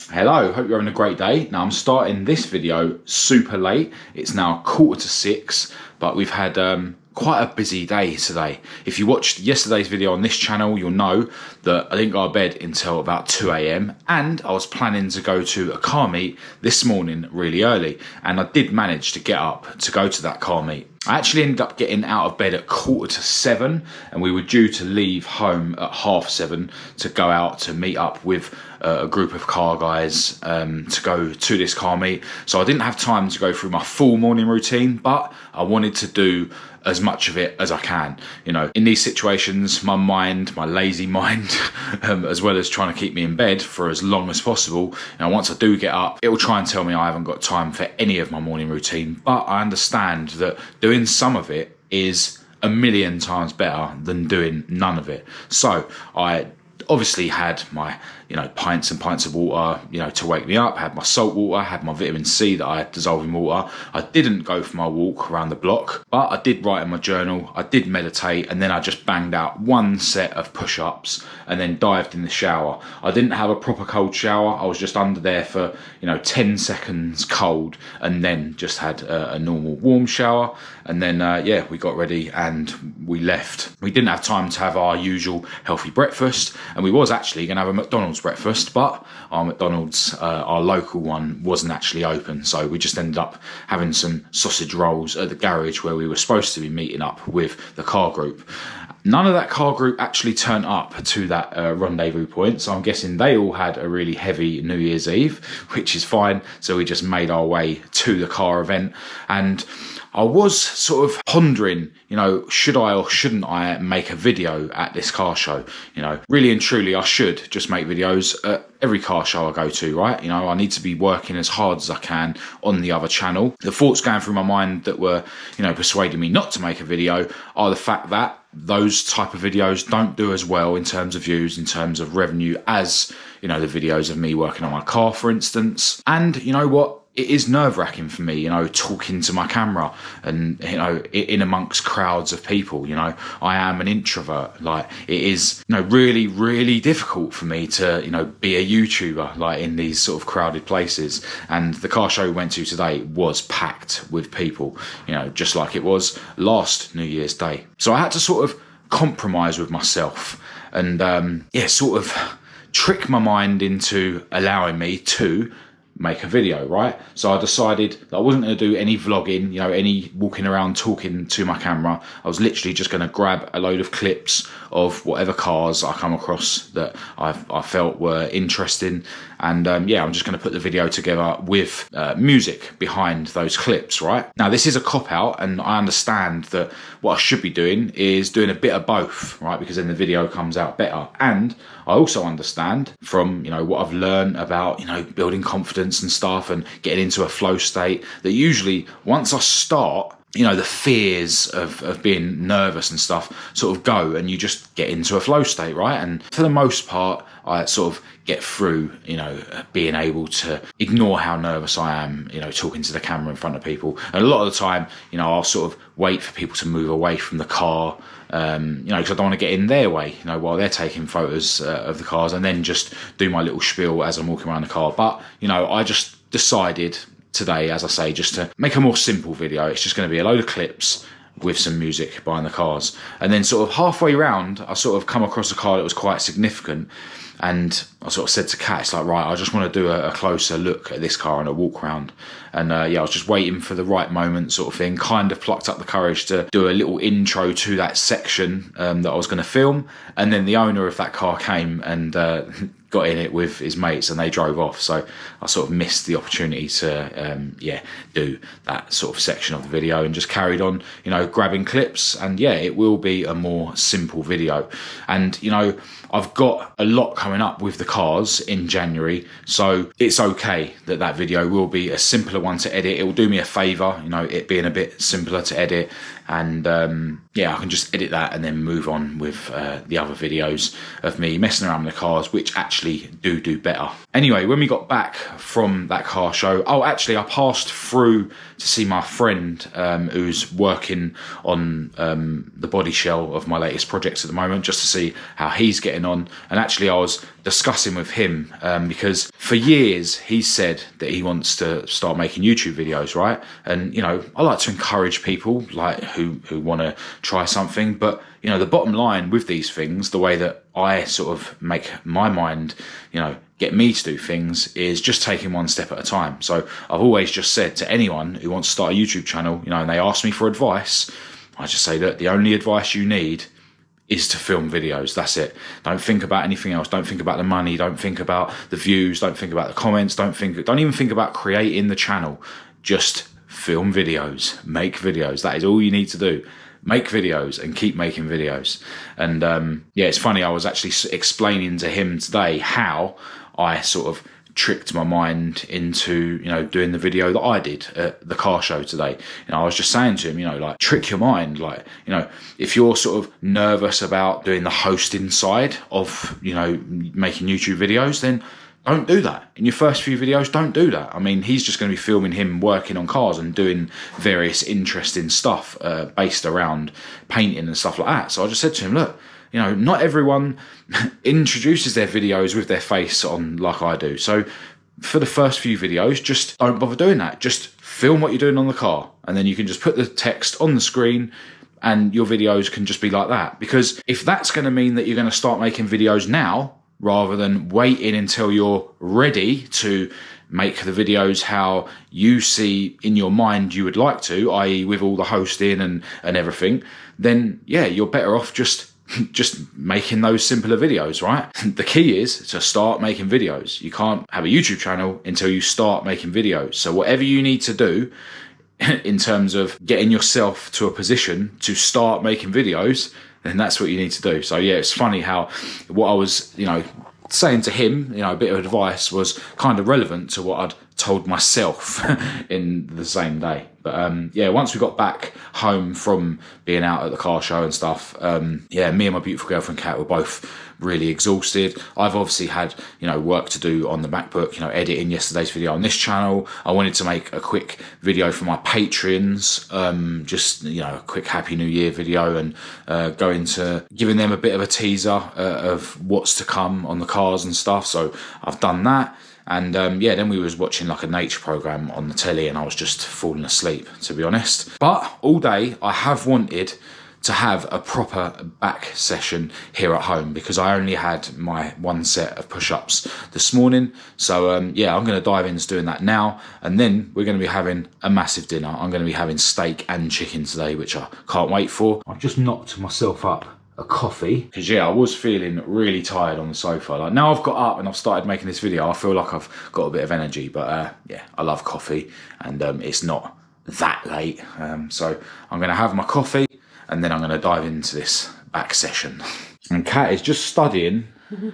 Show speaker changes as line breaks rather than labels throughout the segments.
Hello, hope you're having a great day. Now I'm starting this video super late. It's now 5:45, but we've had quite a busy day today. If you watched yesterday's video on this channel, you'll know that I didn't go to bed until about 2 AM and I was planning to go to a car meet this morning really early, and I did manage to get up to go to that car meet. I actually ended up getting out of bed at 6:45 and we were due to leave home at 7:30 to go out to meet up with a group of car guys to go to this car meet. So I didn't have time to go through my full morning routine, but I wanted to do as much of it as I can. You know, in these situations, my mind, my lazy mind, as well as trying to keep me in bed for as long as possible, you know, once I do get up, it will try and tell me I haven't got time for any of my morning routine. But I understand that doing some of it is a million times better than doing none of it. So I obviously had my, pints and pints of water, to wake me up, had my salt water, had my vitamin C that I had dissolved in water. I didn't go for my walk around the block, but I did write in my journal, I did meditate, and then I just banged out one set of push-ups and then dived in the shower. I didn't have a proper cold shower. I was just under there for, 10 seconds cold, and then just had a normal warm shower. And then, we got ready and we left. We didn't have time to have our usual healthy breakfast, and we was actually going to have a McDonald's breakfast, but our McDonald's, our local one, wasn't actually open. So we just ended up having some sausage rolls at the garage where we were supposed to be meeting up with the car group. None of that car group actually turned up to that rendezvous point, so I'm guessing they all had a really heavy New Year's Eve, which is fine. So we just made our way to the car event, and I was sort of pondering, should I or shouldn't I make a video at this car show? Really and truly, I should just make videos at every car show I go to, right? I need to be working as hard as I can on the other channel. The thoughts going through my mind that were, persuading me not to make a video are the fact that those type of videos don't do as well in terms of views, in terms of revenue, as, the videos of me working on my car, for instance. And you know what? It is nerve-wracking for me, talking to my camera and, in amongst crowds of people. I am an introvert. Like, it is, really, really difficult for me to, be a YouTuber, like, in these sort of crowded places. And the car show we went to today was packed with people, just like it was last New Year's Day. So I had to sort of compromise with myself and, sort of trick my mind into allowing me to make a video, right? So I decided that I wasn't going to do any vlogging, any walking around talking to my camera. I was literally just going to grab a load of clips of whatever cars I come across that I felt were interesting, and I'm just going to put the video together with music behind those clips, right? Now, this is a cop-out, and I understand that what I should be doing is doing a bit of both, right? Because then the video comes out better. And I also understand from, what I've learned about, building confidence and stuff and getting into a flow state, that usually once I start, the fears of being nervous and stuff sort of go, and you just get into a flow state, right? And for the most part, I sort of get through, being able to ignore how nervous I am, talking to the camera in front of people. And a lot of the time, I'll sort of wait for people to move away from the car, because I don't want to get in their way, while they're taking photos of the cars, and then just do my little spiel as I'm walking around the car. But, I just decided today, as I say, just to make a more simple video. It's just going to be a load of clips with some music behind the cars. And then sort of halfway round, I sort of come across a car that was quite significant. And I sort of said to Kat, it's like, right, I just want to do a closer look at this car and a walk around. And I was just waiting for the right moment, sort of thing. Kind of plucked up the courage to do a little intro to that section that I was going to film. And then the owner of that car came and got in it with his mates, and they drove off. So I sort of missed the opportunity to do that sort of section of the video, and just carried on, grabbing clips. And it will be a more simple video. And I've got a lot coming up with the cars in January, so it's okay that that video will be a simpler one to edit. It will do me a favour, it being a bit simpler to edit, and yeah, I can just edit that and then move on with the other videos of me messing around with the cars, which actually do better. Anyway, when we got back from that car show, oh, actually I passed through to see my friend who's working on the body shell of my latest projects at the moment, just to see how he's getting on. And actually I was discussing with him because for years he's said that he wants to start making YouTube videos, right? And you know, I like to encourage people like who want to try something, but you know, the bottom line with these things, the way that I sort of make my mind, you know, get me to do things, is just taking one step at a time. So I've always just said to anyone who wants to start a YouTube channel, you know, and they ask me for advice, I just say that the only advice you need is to film videos. That's it. Don't think about anything else. Don't think about the money. Don't think about the views. Don't think about the comments. Don't even think about creating the channel. Just film videos, make videos. That is all you need to do. Make videos and keep making videos. And yeah, it's funny, I was actually explaining to him today how I sort of tricked my mind into, you know, doing the video that I did at the car show today. You know, I was just saying to him, you know, like, trick your mind. Like, you know, if you're sort of nervous about doing the hosting side of, you know, making YouTube videos, then don't do that. In your first few videos, don't do that. I mean, he's just going to be filming him working on cars and doing various interesting stuff based around painting and stuff like that. So I just said to him, look, you know, not everyone introduces their videos with their face on like I do. So for the first few videos, just don't bother doing that. Just film what you're doing on the car, and then you can just put the text on the screen and your videos can just be like that. Because if that's going to mean that you're going to start making videos now, rather than waiting until you're ready to make the videos how you see in your mind you would like to, i.e. with all the hosting and everything, then yeah, you're better off just making those simpler videos, right? The key is to start making videos. You can't have a YouTube channel until you start making videos. So whatever you need to do in terms of getting yourself to a position to start making videos, then that's what you need to do. So yeah, it's funny how what I was, you know, saying to him, you know, a bit of advice was kind of relevant to what I'd told myself in the same day. But yeah, once we got back home from being out at the car show and stuff, yeah, me and my beautiful girlfriend Kat were both really exhausted. I've obviously had, you know, work to do on the MacBook, you know, editing yesterday's video on this channel. I wanted to make a quick video for my Patreons, just, you know, a quick Happy New Year video, and go into giving them a bit of a teaser of what's to come on the cars and stuff. So I've done that. And yeah, then we was watching like a nature program on the telly, and I was just falling asleep, to be honest. But all day I have wanted to have a proper back session here at home, because I only had my one set of push-ups this morning. So yeah, I'm going to dive into doing that now, and then we're going to be having a massive dinner. I'm going to be having steak and chicken today, which I can't wait for. I've just knocked myself up a coffee, because yeah, I was feeling really tired on the sofa. Like, now I've got up and I've started making this video, I feel like I've got a bit of energy. But yeah, I love coffee, and it's not that late, so I'm going to have my coffee, and then I'm going to dive into this back session. And Kat is just studying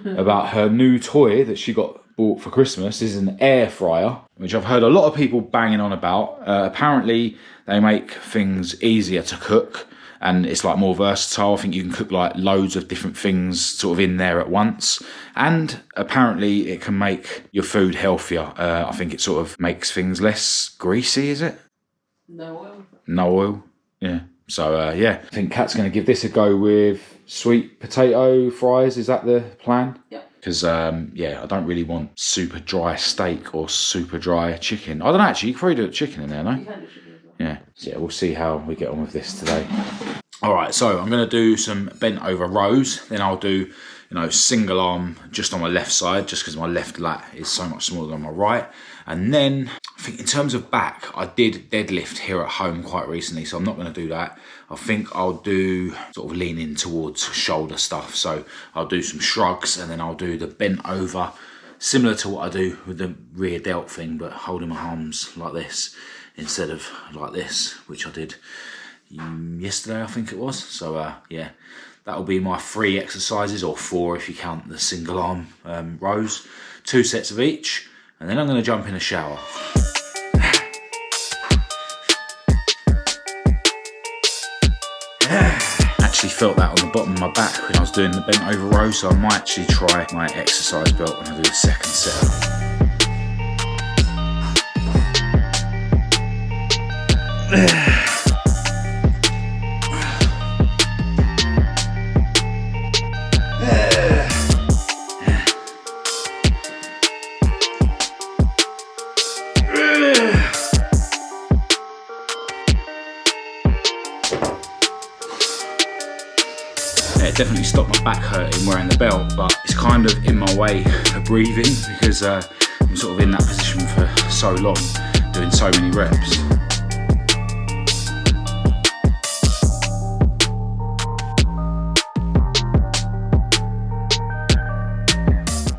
about her new toy that she got bought for Christmas. This is an air fryer, which I've heard a lot of people banging on about. Apparently they make things easier to cook, and it's like more versatile. I think you can cook like loads of different things sort of in there at once. And apparently it can make your food healthier. I think it sort of makes things less greasy, is it?
No oil.
No oil, yeah. So yeah, I think Kat's going to give this a go with sweet potato fries. Is that the plan?
Yeah.
Because yeah, I don't really want super dry steak or super dry chicken. I don't know, actually, you can probably do chicken in there, no?
You can do chicken as well.
Yeah, so yeah, we'll see how we get on with this today. All right, so I'm going to do some bent over rows. Then I'll do, you know, single arm just on my left side, just because my left lat is so much smaller than my right. And then I think in terms of back, I did deadlift here at home quite recently, so I'm not going to do that. I think I'll do sort of leaning towards shoulder stuff. So I'll do some shrugs, and then I'll do the bent over, similar to what I do with the rear delt thing, but holding my arms like this instead of like this, which I did yesterday, I think it was. So yeah, that'll be my 3 exercises, or 4 if you count the single arm rows, 2 sets of each, and then I'm going to jump in a shower. felt that on the bottom of my back when I was doing the bent over row, so I might actually try my exercise belt when I do the second set. It definitely stopped my back hurting wearing the belt, but it's kind of in my way of breathing because I'm sort of in that position for so long, doing so many reps.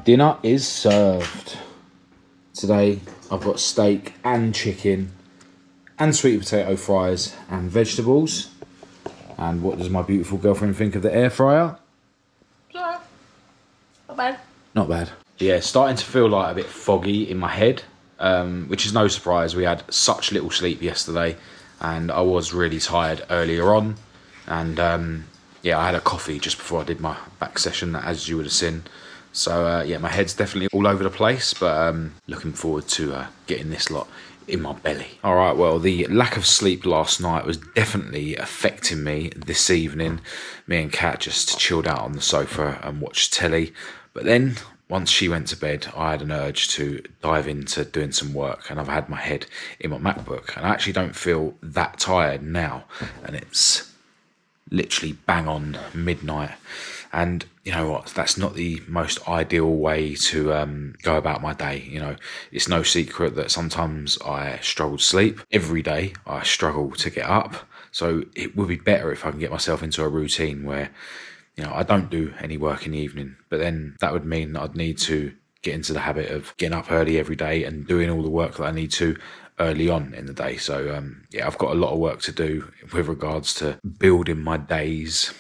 Dinner is served. Today I've got steak and chicken and sweet potato fries and vegetables. And what does my beautiful girlfriend think of the air fryer?
Not bad.
Not bad. Yeah, starting to feel like a bit foggy in my head, which is no surprise. We had such little sleep yesterday and I was really tired earlier on. And yeah, I had a coffee just before I did my back session, as you would have seen. So yeah, my head's definitely all over the place, but looking forward to getting this lot in my belly. All right, well, the lack of sleep last night was definitely affecting me this evening. Me and Kat just chilled out on the sofa and watched telly. But then once she went to bed, I had an urge to dive into doing some work, and I've had my head in my MacBook, and I actually don't feel that tired now, and it's literally bang on midnight. And you know what, that's not the most ideal way to go about my day. You know, it's no secret that sometimes I struggle to sleep. Every day I struggle to get up. So it would be better if I can get myself into a routine where, you know, I don't do any work in the evening. But then that would mean that I'd need to get into the habit of getting up early every day and doing all the work that I need to early on in the day. So yeah, I've got a lot of work to do with regards to building my days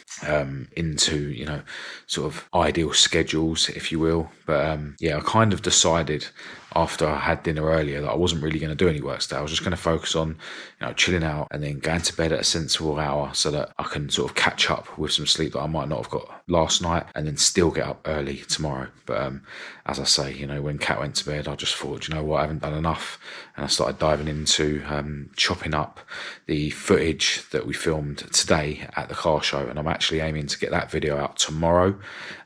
into, you know, sort of ideal schedules, if you will. But yeah, I kind of decided after I had dinner earlier that I wasn't really going to do any work today. I was just going to focus on, you know, chilling out and then going to bed at a sensible hour so that I can sort of catch up with some sleep that I might not have got last night, and then still get up early tomorrow. But as I say, you know, when Kat went to bed, I just thought, you know what, I haven't done enough, and I started diving into chopping up the footage that we filmed today at the car show, and I'm actually aiming to get that video out tomorrow,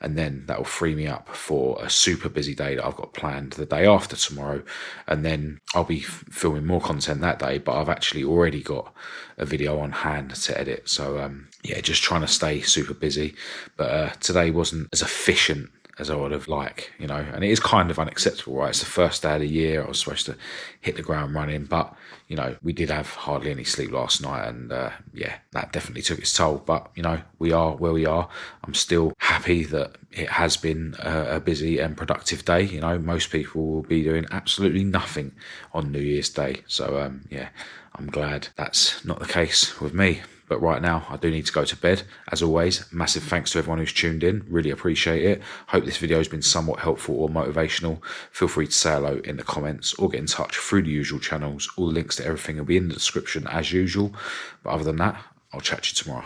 and then that will free me up for a super busy day that I've got planned the day after tomorrow. And then I'll be filming more content that day, but I've actually already got a video on hand to edit. So yeah, just trying to stay super busy. But today wasn't as efficient as I would have liked, you know, and it is kind of unacceptable, right? It's the first day of the year. I was supposed to hit the ground running, but, you know, we did have hardly any sleep last night, and yeah, that definitely took its toll. But, you know, we are where we are. I'm still happy that it has been a busy and productive day. You know, most people will be doing absolutely nothing on New Year's Day. So, yeah, I'm glad that's not the case with me. But right now, I do need to go to bed. As always, massive thanks to everyone who's tuned in. Really appreciate it. Hope this video has been somewhat helpful or motivational. Feel free to say hello in the comments or get in touch through the usual channels. All the links to everything will be in the description as usual. But other than that, I'll chat to you tomorrow.